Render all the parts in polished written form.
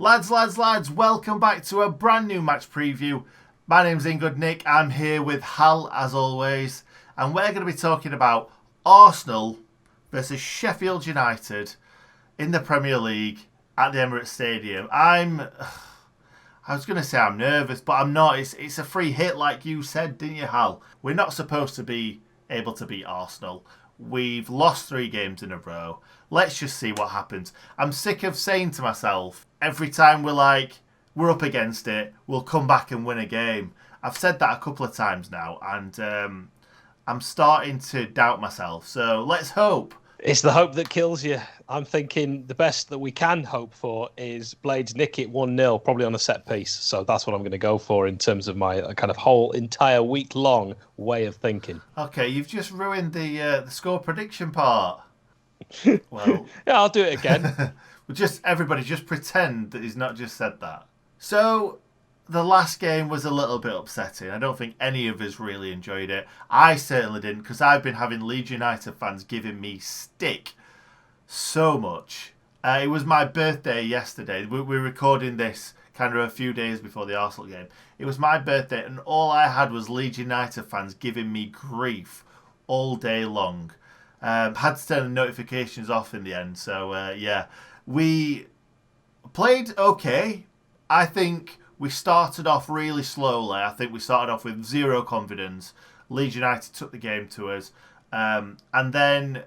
Lads, welcome back to a brand new match preview. My name's Ingood Nick, I'm here with Hal as always, and we're going to be talking about Arsenal versus Sheffield United in the Premier League at the Emirates Stadium. I was going to say I'm nervous, but I'm not. It's a free hit like you said, didn't you, Hal? We're not supposed to be able to beat Arsenal. We've lost 3 games in a row. Let's just see what happens. I'm sick of saying to myself, every time we're up against it, we'll come back and win a game. I've said that a couple of times now, and I'm starting to doubt myself. So let's hope. It's the hope that kills you. I'm thinking the best that we can hope for is Blades nick it 1-0, probably on a set piece. So that's what I'm going to go for in terms of my kind of whole entire week-long way of thinking. Okay, you've just ruined the score prediction part. Well, yeah, I'll do it again. Everybody just pretend that he's not just said that. So the last game was a little bit upsetting. I don't think any of us really enjoyed it. I certainly didn't, because I've been having Leeds United fans giving me stick so much. It was my birthday yesterday. We're recording this kind of a few days before the Arsenal game. It was my birthday, and all I had was Leeds United fans giving me grief all day long. Had to turn the notifications off in the end. So, yeah. We played okay. I think we started off really slowly. I think we started off with zero confidence. Leeds United took the game to us. And then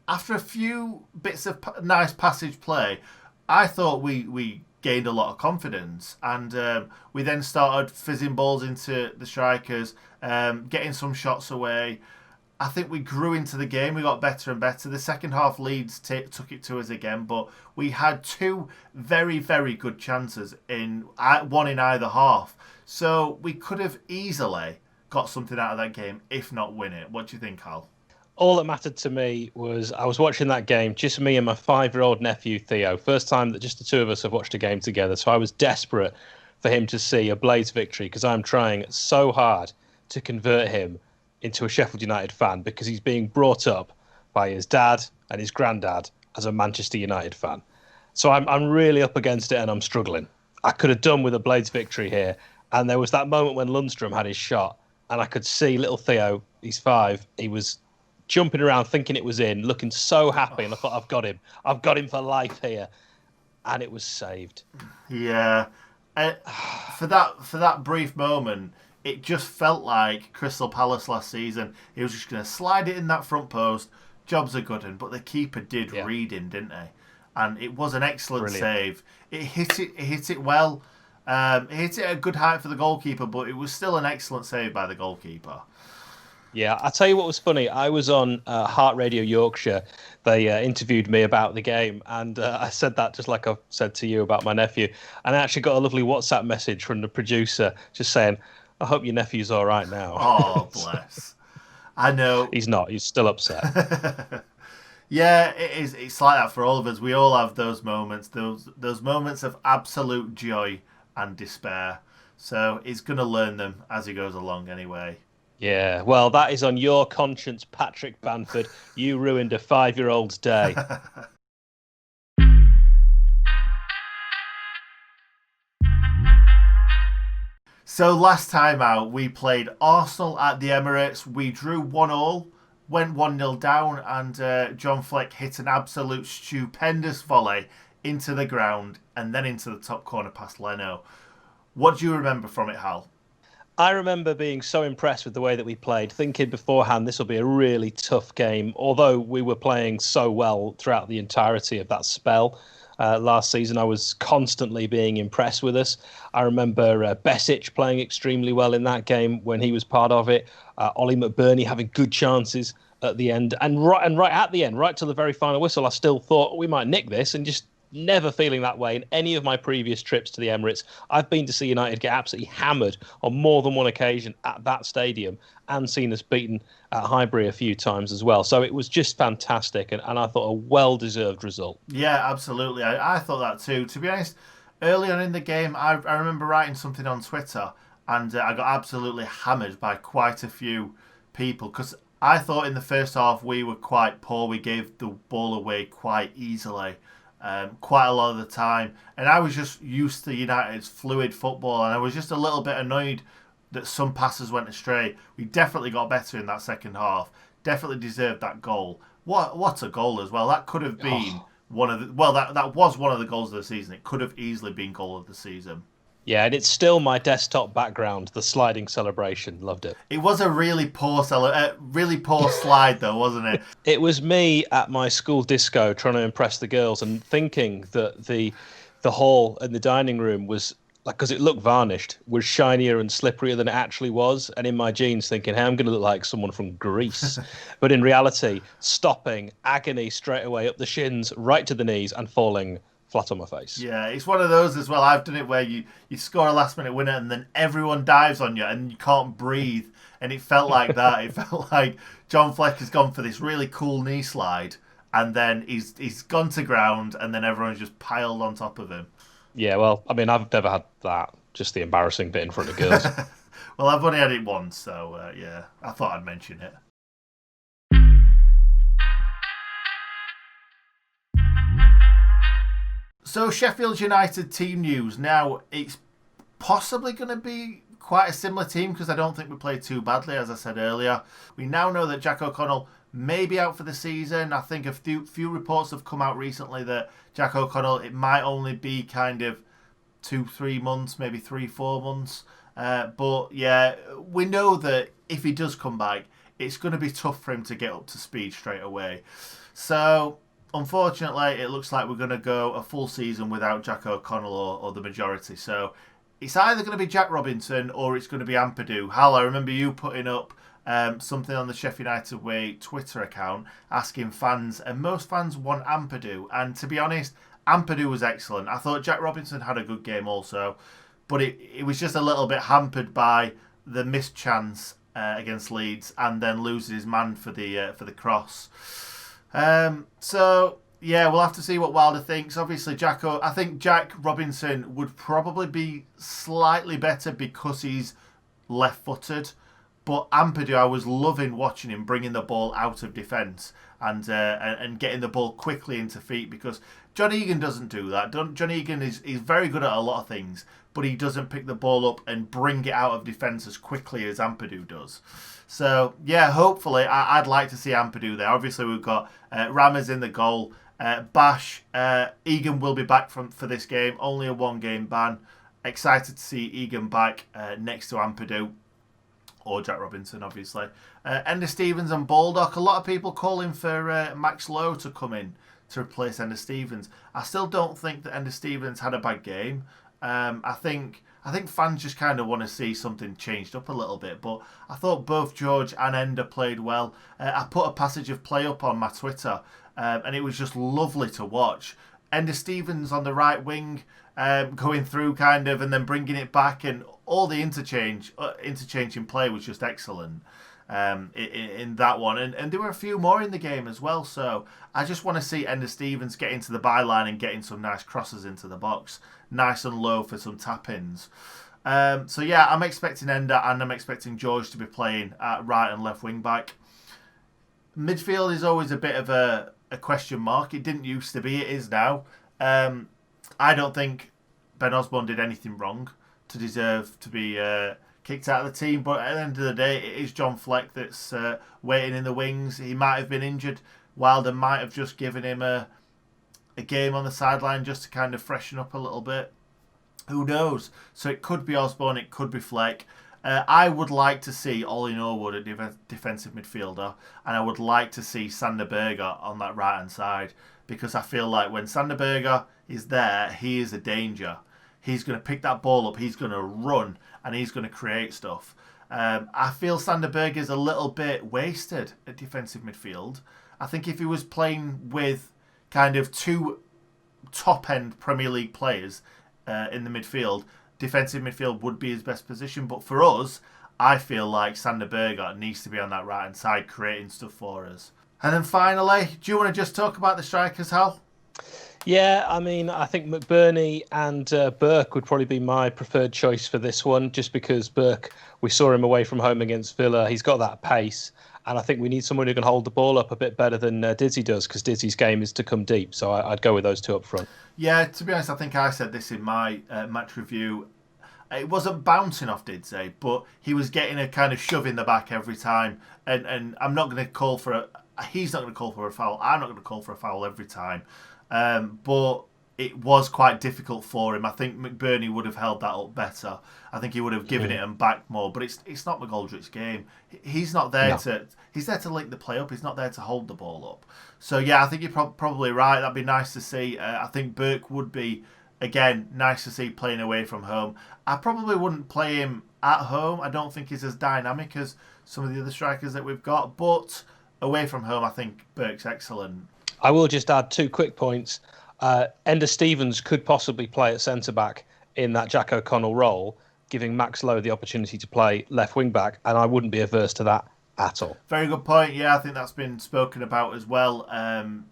after a few bits of nice passage play, I thought we gained a lot of confidence. And we then started fizzing balls into the strikers, getting some shots away. I think we grew into the game. We got better and better. The second half, Leeds took it to us again, but we had 2 very, very good chances, one in either half. So we could have easily got something out of that game, if not win it. What do you think, Hal? All that mattered to me was I was watching that game, just me and my 5-year-old nephew, Theo. First time that just the two of us have watched a game together. So I was desperate for him to see a Blades victory because I'm trying so hard to convert him into a Sheffield United fan because he's being brought up by his dad and his granddad as a Manchester United fan. So I'm really up against it and I'm struggling. I could have done with a Blades victory here. And there was that moment when Lundstrom had his shot and I could see little Theo, he's 5, he was jumping around thinking it was in, looking so happy. And I thought, I've got him. I've got him for life here. And it was saved. Yeah. For that brief moment, it just felt like Crystal Palace last season. He was just going to slide it in that front post. Jobs are good, but the keeper did read him, didn't he? And it was an excellent save. It hit it well. It hit it at a good height for the goalkeeper, but it was still an excellent save by the goalkeeper. Yeah, I'll tell you what was funny. I was on Heart Radio Yorkshire. They interviewed me about the game, and I said that just like I said to you about my nephew. And I actually got a lovely WhatsApp message from the producer just saying, I hope your nephew's all right now. Oh, bless. I know. He's not. He's still upset. Yeah, it is. It's like that for all of us. We all have those moments, those moments of absolute joy and despair. So he's going to learn them as he goes along anyway. Yeah, well, that is on your conscience, Patrick Bamford. You ruined a 5-year-old's day. So last time out, we played Arsenal at the Emirates. We drew 1-1, went 1-0 down, and John Fleck hit an absolute stupendous volley into the ground and then into the top corner past Leno. What do you remember from it, Hal? I remember being so impressed with the way that we played, thinking beforehand this will be a really tough game, although we were playing so well throughout the entirety of that spell. Last season, I was constantly being impressed with us. I remember Besic playing extremely well in that game when he was part of it. Ollie McBurney having good chances at the end. And right at the end, right till the very final whistle, I still thought we might nick this, and just never feeling that way in any of my previous trips to the Emirates. I've been to see United get absolutely hammered on more than one occasion at that stadium and seen us beaten at Highbury a few times as well. So it was just fantastic, and I thought a well-deserved result. Yeah, absolutely. I thought that too. To be honest, early on in the game, I remember writing something on Twitter, and I got absolutely hammered by quite a few people because I thought in the first half we were quite poor. We gave the ball away quite easily. quite a lot of the time. And I was just used to United's fluid football, and I was just a little bit annoyed that some passes went astray. We definitely got better in that second half. Definitely deserved that goal. What a goal as well. That could have been one of the, well, that was one of the goals of the season. It could have easily been goal of the season. Yeah, and it's still my desktop background, the sliding celebration. Loved it. It was a really poor really poor slide though, wasn't it? It was me at my school disco trying to impress the girls and thinking that the hall and the dining room was like, because it looked varnished, was shinier and slipperier than it actually was. And in my jeans, thinking, hey, I'm going to look like someone from Greece. But in reality, stopping, agony straight away up the shins, right to the knees, and falling flat on my face. Yeah, it's one of those as well. I've done it where you score a last minute winner and then everyone dives on you and you can't breathe. And it felt like that. It felt like John Fleck has gone for this really cool knee slide and then he's gone to ground and then everyone's just piled on top of him. Yeah, well, I mean, I've never had that. Just the embarrassing bit in front of girls. Well, I've only had it once, so yeah, I thought I'd mention it. So, Sheffield United team news. Now, it's possibly going to be quite a similar team because I don't think we played too badly, as I said earlier. We now know that Jack O'Connell may be out for the season. I think a few reports have come out recently that Jack O'Connell, it might only be kind of 2-3 months, maybe 3-4 months. But yeah, we know that if he does come back, it's going to be tough for him to get up to speed straight away. So, unfortunately, it looks like we're going to go a full season without Jack O'Connell or the majority. So, it's either going to be Jack Robinson or it's going to be Ampadu. Hal, I remember you putting up something on the Sheffield United Way Twitter account asking fans, and most fans want Ampadu. And to be honest, Ampadu was excellent. I thought Jack Robinson had a good game also, but it was just a little bit hampered by the missed chance against Leeds and then losing his man for the cross. So yeah, we'll have to see what Wilder thinks. Obviously, I think Jack Robinson would probably be slightly better because he's left-footed. But Ampadu, I was loving watching him bringing the ball out of defence and getting the ball quickly into feet because John Egan doesn't do that. John Egan is very good at a lot of things, but he doesn't pick the ball up and bring it out of defence as quickly as Ampadu does. So, yeah, hopefully, I'd like to see Ampadu there. Obviously, we've got Rammers in the goal. Bash, Egan will be back for this game. Only a one-game ban. Excited to see Egan back next to Ampadu. Or Jack Robinson, obviously. Ender Stevens and Baldock. A lot of people calling for Max Lowe to come in to replace Ender Stevens. I still don't think that Ender Stevens had a bad game. I think fans just kind of want to see something changed up a little bit. But I thought both George and Ender played well. I put a passage of play up on my Twitter, and it was just lovely to watch. Ender Stevens on the right wing, going through kind of, and then bringing it back, and all the interchange in play was just excellent in that one. And there were a few more in the game as well. So I just want to see Ender Stevens get into the byline and getting some nice crosses into the box, nice and low for some tap-ins. So yeah, I'm expecting Ender and I'm expecting George to be playing at right and left wing back. Midfield is always a bit of a question mark. It didn't used to be, it is now. I don't think Ben Osborne did anything wrong to deserve to be kicked out of the team, but at the end of the day, it is John Fleck that's waiting in the wings. He might have been injured. Wilder might have just given him a game on the sideline just to kind of freshen up a little bit. Who knows? So it could be Osborne, it could be Fleck. I would like to see Ollie Norwood, a defensive midfielder, and I would like to see Sander Berger on that right-hand side, because I feel like when Sander Berger is there, he is a danger. He's going to pick that ball up, he's going to run, and he's going to create stuff. I feel Sander Berger is a little bit wasted at defensive midfield. I think if he was playing with kind of two top-end Premier League players in the midfield, defensive midfield would be his best position. But for us, I feel like Sander Berger needs to be on that right-hand side creating stuff for us. And then finally, do you want to just talk about the strikers, Hal? Yeah, I mean, I think McBurney and Burke would probably be my preferred choice for this one, just because Burke, we saw him away from home against Villa. He's got that pace, and I think we need someone who can hold the ball up a bit better than Dizzy does, because Dizzy's game is to come deep. So I'd go with those two up front. Yeah, to be honest, I think I said this in my match review. It wasn't bouncing off Didsey, but he was getting a kind of shove in the back every time. And I'm not going to call for a. He's not going to call for a foul. I'm not going to call for a foul every time. But it was quite difficult for him. I think McBurney would have held that up better. I think he would have given it and back more. But it's not McGoldrick's game. He's not there to. He's there to link the play up. He's not there to hold the ball up. So yeah, I think you're probably right. That'd be nice to see. I think Burke would be. Again, nice to see playing away from home. I probably wouldn't play him at home. I don't think he's as dynamic as some of the other strikers that we've got. But away from home, I think Burke's excellent. I will just add 2 quick points. Ender Stevens could possibly play at centre-back in that Jack O'Connell role, giving Max Lowe the opportunity to play left wing-back, and I wouldn't be averse to that at all. Very good point. Yeah, I think that's been spoken about as well.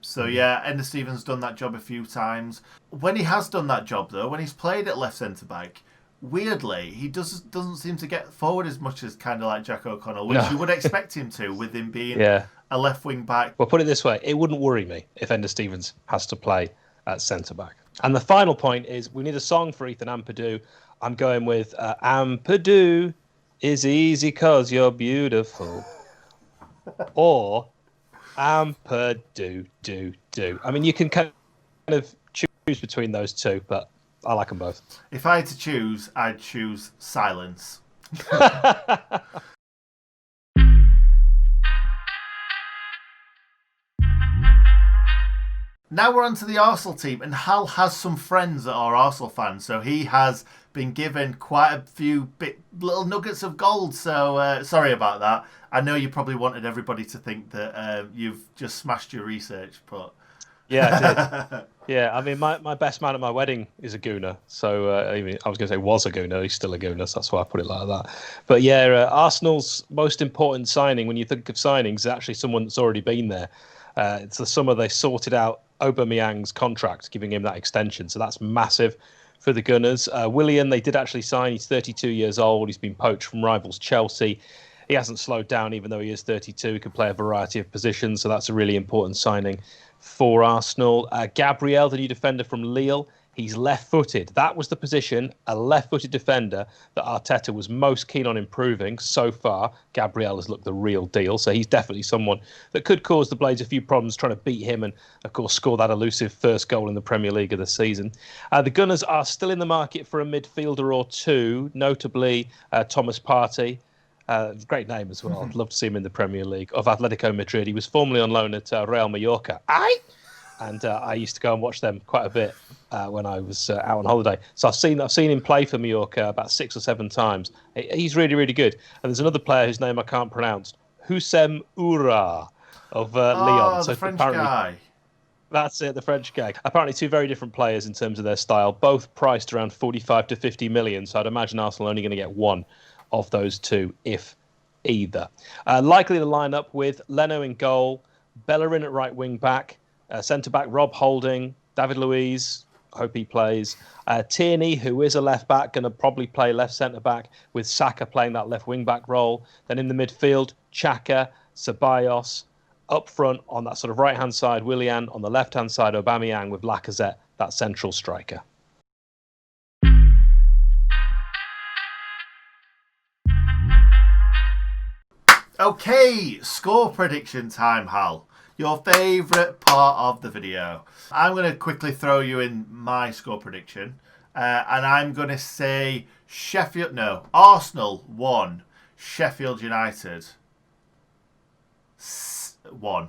So yeah, Ender Stevens done that job a few times. When he has done that job though, when he's played at left centre back, weirdly he doesn't seem to get forward as much as kind of like Jack O'Connell, which you would expect him to, with him being a left wing back. Well, put it this way: it wouldn't worry me if Ender Stevens has to play at centre back. And the final point is we need a song for Ethan Ampadu. I'm going with Ampadu. Is easy 'cause you're beautiful. Or do. I mean, you can kind of choose between those two, but I like them both. If I had to choose, I'd choose silence. Now we're on to the Arsenal team, and Hal has some friends that are Arsenal fans, so he has been given quite a few little nuggets of gold, so sorry about that. I know you probably wanted everybody to think that you've just smashed your research, but... Yeah, I did. Yeah, I mean, my best man at my wedding is a Gooner, so I was going to say was a Gooner, he's still a Gooner, so that's why I put it like that. But yeah, Arsenal's most important signing, when you think of signings, is actually someone that's already been there. It's the summer they sorted out Aubameyang's contract, giving him that extension. So that's massive for the Gunners. Willian, they did actually sign. He's 32 years old. He's been poached from rivals Chelsea. He hasn't slowed down, even though he is 32. He can play a variety of positions. So that's a really important signing for Arsenal. Gabriel, the new defender from Lille, he's left-footed. That was the position, a left-footed defender, that Arteta was most keen on improving. So far, Gabriel has looked the real deal. So he's definitely someone that could cause the Blades a few problems trying to beat him and, of course, score that elusive first goal in the Premier League of the season. The Gunners are still in the market for a midfielder or two, notably Thomas Partey. Great name as well. I'd love to see him in the Premier League, of Atletico Madrid. He was formerly on loan at Real Mallorca. And I used to go and watch them quite a bit when I was out on holiday. So I've seen him play for Mallorca about 6 or 7 times. He's really, really good. And there's another player whose name I can't pronounce, Houssem Oura of Lyon. So the French guy. That's it, the French guy. Apparently 2 very different players in terms of their style, both priced around 45 to 50 million. So I'd imagine Arsenal are only going to get one of those 2, if either. Likely to line up with Leno in goal, Bellerin at right wing back, centre-back Rob Holding, David Luiz, hope he plays. Tierney, who is a left-back, going to probably play left centre-back, with Saka playing that left wing-back role. Then in the midfield, Xhaka, Ceballos. Up front, on that sort of right-hand side, Willian. On the left-hand side, Aubameyang, with Lacazette, that central striker. Okay, score prediction time, Hal. Your favourite part of the video. I'm going to quickly throw you in my score prediction. And I'm going to say Arsenal 1, Sheffield United 1.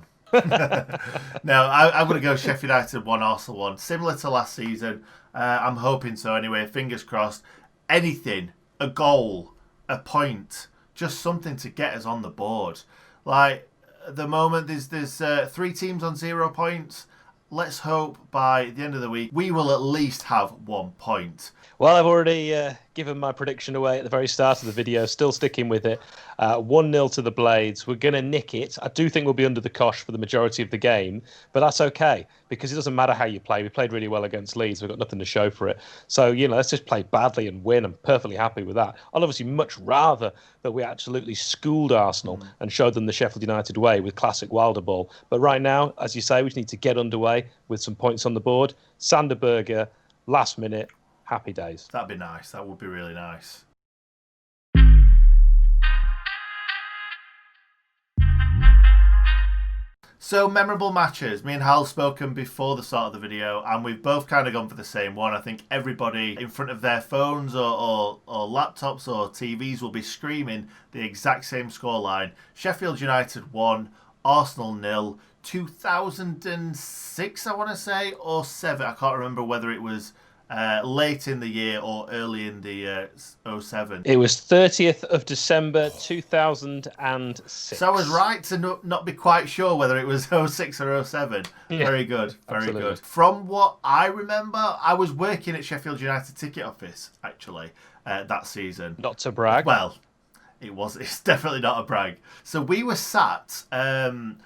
No, I'm going to go Sheffield United 1, Arsenal 1. Similar to last season. I'm hoping so anyway. Fingers crossed. Anything, a goal, a point, just something to get us on the board. Like, at the moment, there's 3 teams on 0 points. Let's hope by the end of the week we will at least have 1 point. Well, I've already given my prediction away at the very start of the video, still sticking with it. 1-0 to the Blades. We're going to nick it. I do think we'll be under the cosh for the majority of the game, but that's okay because it doesn't matter how you play. We played really well against Leeds. We've got nothing to show for it. So, let's just play badly and win. I'm perfectly happy with that. I'd obviously much rather that we absolutely schooled Arsenal and showed them the Sheffield United way with classic Wilder ball. But right now, as you say, we just need to get underway with some points on the board. Sander Berge, last minute. Happy days. That'd be nice. That would be really nice. So, memorable matches. Me and Hal spoken before the start of the video, and we've both kind of gone for the same one. I think everybody in front of their phones or laptops or TVs will be screaming the exact same scoreline. Sheffield United 1, Arsenal 0, 2006, I want to say, or 7. I can't remember whether it was late in the year or early in the 07. It was 30th of December 2006. So I was right to not be quite sure whether it was 06 or 07. Yeah, very good, very good. From what I remember, I was working at Sheffield United ticket office, actually, that season. Not to brag. Well, it's definitely not a brag. So we were sat in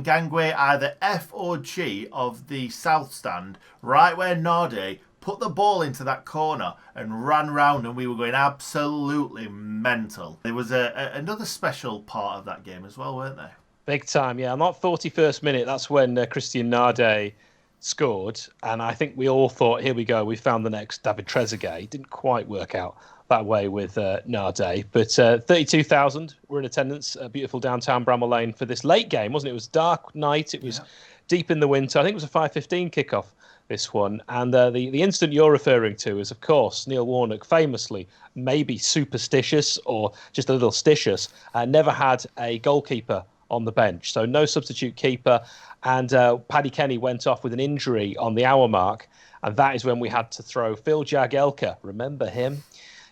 gangway either F or G of the south stand, right where Nade put the ball into that corner and ran round, and we were going absolutely mental. There was another special part of that game as well, weren't there? Big time, yeah. Not 41st minute, that's when Christian Nade scored, and I think we all thought, here we go, we found the next David Trezeguet. It didn't quite work out that way with Nade, but 32,000 were in attendance, beautiful downtown Bramall Lane for this late game, wasn't it? It was dark night, it was deep in the winter. I think it was a 5:15 kickoff, this one. And the incident you're referring to is, of course, Neil Warnock, famously, maybe superstitious or just a little stitious, never had a goalkeeper on the bench. So no substitute keeper. And Paddy Kenny went off with an injury on the hour mark. And that is when we had to throw Phil Jagielka. Remember him?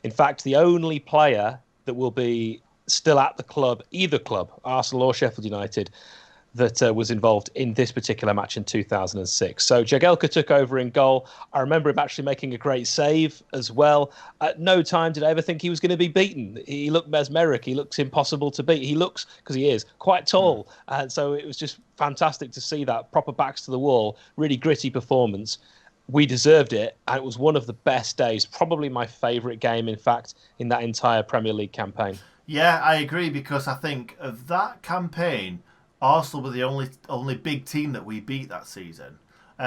In fact, the only player that will be still at the club, either club, Arsenal or Sheffield United, that was involved in this particular match in 2006. So Jagielka took over in goal. I remember him actually making a great save as well. At no time did I ever think he was going to be beaten. He looked mesmeric. He looks impossible to beat. He looks, because he is, quite tall. And so it was just fantastic to see that proper backs to the wall, really gritty performance. We deserved it, and it was one of the best days, probably my favourite game, in fact, in that entire Premier League campaign. Yeah, I agree, because I think of that campaign, Arsenal were the only big team that we beat that season.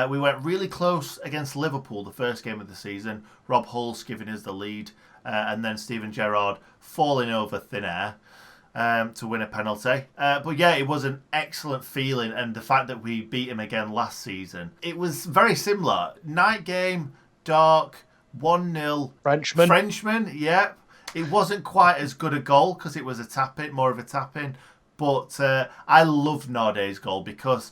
We went really close against Liverpool the first game of the season, Rob Hull's giving us the lead, and then Steven Gerrard falling over thin air to win a penalty. But yeah, it was an excellent feeling, and the fact that we beat him again last season, it was very similar. Night game, dark, 1-0. Frenchman, yeah. It wasn't quite as good a goal because it was a tap-in, more of a tap-in. But I loved Nade's goal because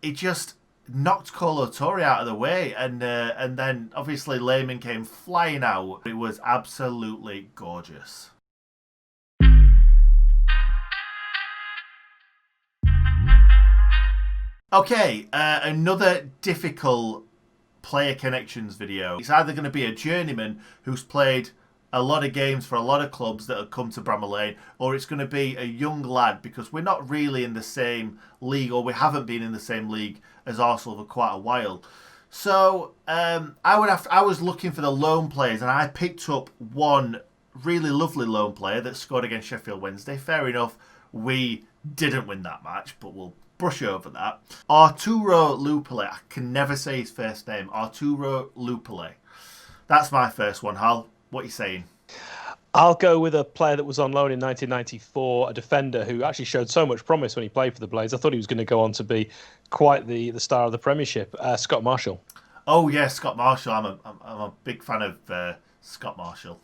it just knocked Kolo Toure out of the way, and then obviously Lehmann came flying out. It was absolutely gorgeous. Okay, another difficult player connections video. It's either going to be a journeyman who's played a lot of games for a lot of clubs that have come to Bramall Lane, or it's going to be a young lad, because we're not really in the same league, or we haven't been in the same league as Arsenal for quite a while. So I was looking for the loan players, and I picked up one really lovely loan player that scored against Sheffield Wednesday. Fair enough, we didn't win that match, but we'll brush over that. Arturo Lupale. I can never say his first name. Arturo Lupale. That's my first one, Hal. What are you saying? I'll go with a player that was on loan in 1994, a defender who actually showed so much promise when he played for the Blades. I thought he was going to go on to be quite the star of the Premiership, Scott Marshall. Oh, yeah, Scott Marshall. I'm a big fan of Scott Marshall.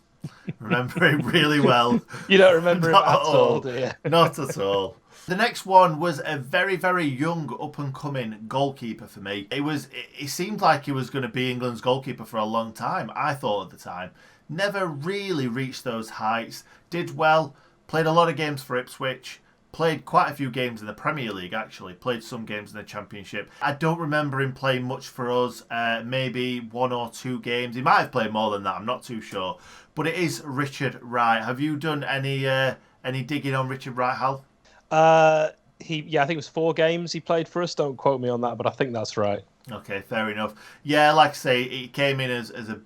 Remember him really well. You don't remember him at all, do you? Not at all. The next one was a very, very young, up-and-coming goalkeeper for me. It seemed like he was going to be England's goalkeeper for a long time, I thought at the time. Never really reached those heights. Did well, played a lot of games for Ipswich, played quite a few games in the Premier League, actually. Played some games in the Championship. I don't remember him playing much for us. Maybe 1 or 2 games. He might have played more than that. I'm not too sure. But it is Richard Wright. Have you done any digging on Richard Wright, Hal? I think it was 4 games he played for us. Don't quote me on that, but I think that's right. Okay, fair enough. Yeah, like I say, he came in as a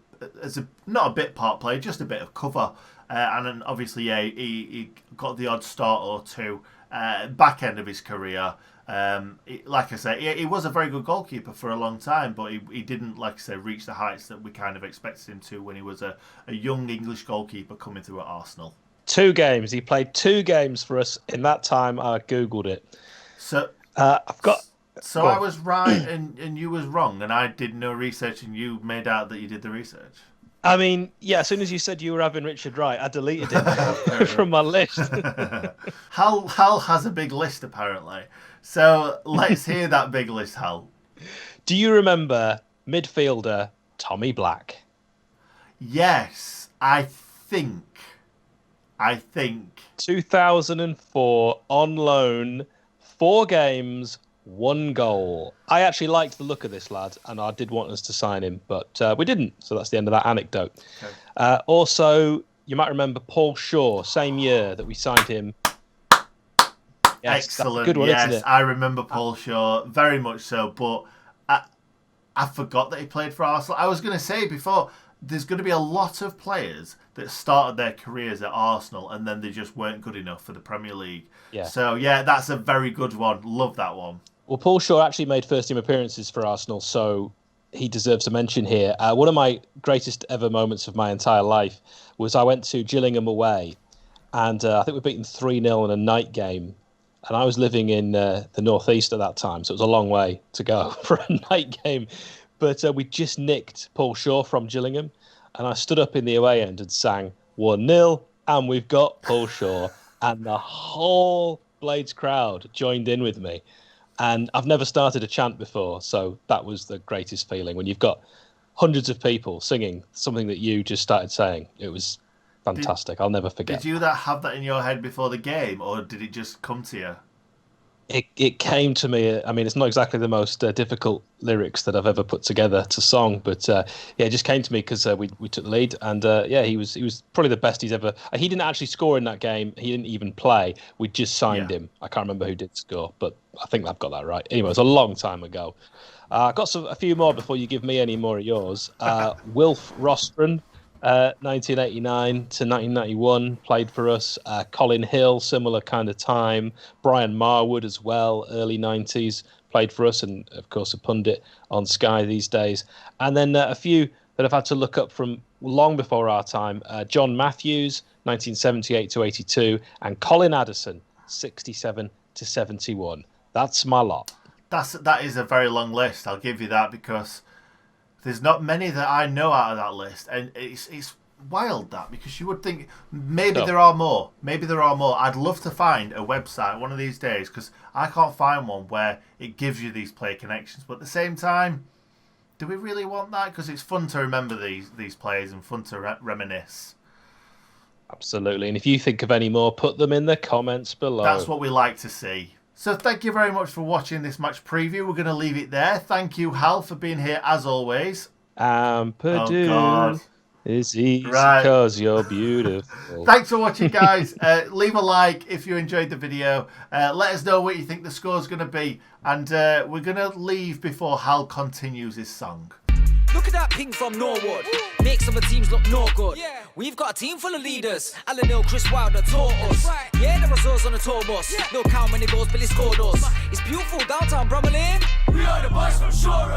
not a bit part player, just a bit of cover. And then obviously, yeah, he got the odd start or 2 back end of his career. Like I say, he was a very good goalkeeper for a long time, but he didn't, like I say, reach the heights that we kind of expected him to when he was a young English goalkeeper coming through at Arsenal. 2 games. He played 2 games for us. In that time, I Googled it. So I've got... So I was right and you was wrong, and I did no research and you made out that you did the research. I mean, yeah, as soon as you said you were having Richard Wright, I deleted it from my list. Hal has a big list, apparently. So let's hear that big list, Hal. Do you remember midfielder Tommy Black? Yes, I think. 2004, on loan, 4 games, 1 goal. I actually liked the look of this lad, and I did want us to sign him, but we didn't. So that's the end of that anecdote. Okay. Also, you might remember Paul Shaw, same year that we signed him. Yes, excellent. Good one, yes, isn't it? I remember Paul Shaw very much so, but I forgot that he played for Arsenal. I was going to say before, there's going to be a lot of players that started their careers at Arsenal and then they just weren't good enough for the Premier League. Yeah. So, yeah, that's a very good one. Love that one. Well, Paul Shaw actually made first-team appearances for Arsenal, so he deserves a mention here. One of my greatest ever moments of my entire life was I went to Gillingham away, and I think we beaten 3-0 in a night game. And I was living in the northeast at that time, so it was a long way to go for a night game. But we just nicked Paul Shaw from Gillingham, and I stood up in the away end and sang 1-0, and we've got Paul Shaw. And the whole Blades crowd joined in with me. And I've never started a chant before, so that was the greatest feeling. When you've got hundreds of people singing something that you just started saying, it was fantastic. I'll never forget. Did you have that in your head before the game, or did it just come to you? It came to me. I mean, it's not exactly the most difficult lyrics that I've ever put together to song, but it just came to me because we took the lead, and he was probably the best he's ever. He didn't actually score in that game. He didn't even play. We just signed him. I can't remember who did score, but I think I've got that right. Anyway, it was a long time ago. I've got a few more before you give me any more of yours. Wilf Rostron. 1989 to 1991 played for us. Colin Hill, similar kind of time. Brian Marwood as well, early 90s, played for us, and of course a pundit on Sky these days. And then a few that I've had to look up from long before our time. John Matthews, 1978 to 82, and Colin Addison, 67 to 71. That's my lot. That is a very long list. I'll give you that, because there's not many that I know out of that list, and it's wild that, because you would think maybe there are more. Maybe there are more. I'd love to find a website one of these days, because I can't find one where it gives you these player connections. But at the same time, do we really want that? Because it's fun to remember these players and fun to reminisce. Absolutely. And if you think of any more, put them in the comments below. That's what we like to see. So thank you very much for watching this match preview. We're going to leave it there. Thank you, Hal, for being here as always. Purdue is easy because you're beautiful. Thanks for watching, guys. Leave a like if you enjoyed the video. Let us know what you think the score's going to be. And we're going to leave before Hal continues his song. Look at that ping from Norwood. Makes other teams look no good. Yeah. We've got a team full of leaders. Alan Hill, Chris Wilder taught us. Right. Yeah, there was us on the tour bus. Yeah. Look how many goals Billy scored us. It's beautiful downtown Bromley Lane. We are the boys from Shore.